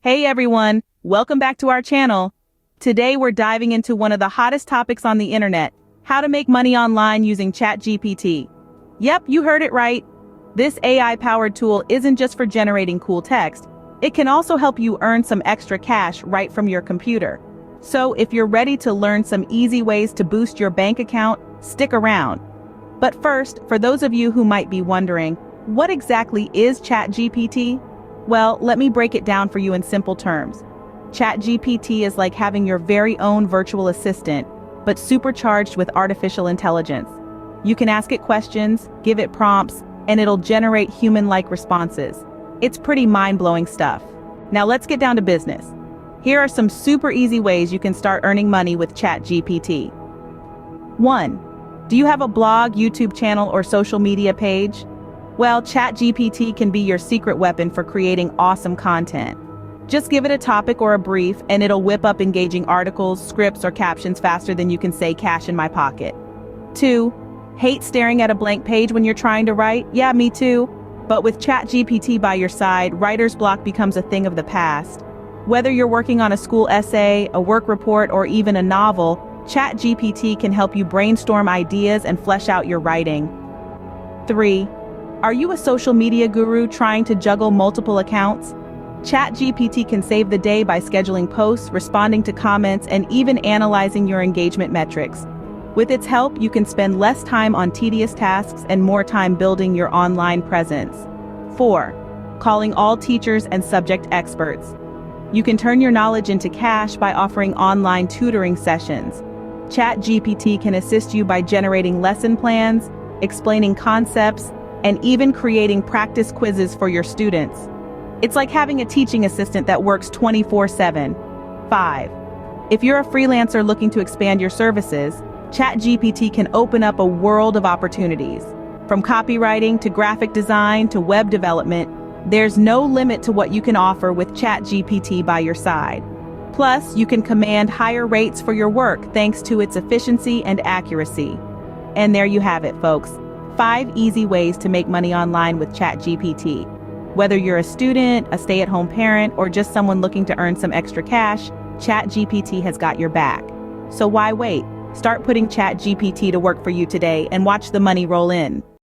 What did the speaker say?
Hey everyone, welcome back to our channel. Today we're diving into one of the hottest topics on the internet, how to make money online using Chat GPT. Yep, you heard it right. This AI-powered tool isn't just for generating cool text, it can also help you earn some extra cash right from your computer. So if you're ready to learn some easy ways to boost your bank account, stick around. But first, for those of you who might be wondering, what exactly is Chat GPT? Well, let me break it down for you in simple terms. ChatGPT is like having your very own virtual assistant, but supercharged with artificial intelligence. You can ask it questions, give it prompts, and it'll generate human-like responses. It's pretty mind-blowing stuff. Now let's get down to business. Here are some super easy ways you can start earning money with ChatGPT. 1. Do you have a blog, YouTube channel, or social media page? Well, ChatGPT can be your secret weapon for creating awesome content. Just give it a topic or a brief, and it'll whip up engaging articles, scripts, or captions faster than you can say cash in my pocket. 2. Hate staring at a blank page when you're trying to write? Yeah, me too. But with ChatGPT by your side, writer's block becomes a thing of the past. Whether you're working on a school essay, a work report, or even a novel, ChatGPT can help you brainstorm ideas and flesh out your writing. 3. Are you a social media guru trying to juggle multiple accounts? ChatGPT can save the day by scheduling posts, responding to comments, and even analyzing your engagement metrics. With its help, you can spend less time on tedious tasks and more time building your online presence. 4. Calling all teachers and subject experts. You can turn your knowledge into cash by offering online tutoring sessions. ChatGPT can assist you by generating lesson plans, explaining concepts, and even creating practice quizzes for your students. It's like having a teaching assistant that works 24/7. 5. If you're a freelancer looking to expand your services, ChatGPT can open up a world of opportunities. From copywriting to graphic design to web development, there's no limit to what you can offer with ChatGPT by your side. Plus, you can command higher rates for your work thanks to its efficiency and accuracy. And there you have it, folks. 5 easy ways to make money online with ChatGPT. Whether you're a student, a stay-at-home parent, or just someone looking to earn some extra cash, ChatGPT has got your back. So why wait? Start putting ChatGPT to work for you today and watch the money roll in.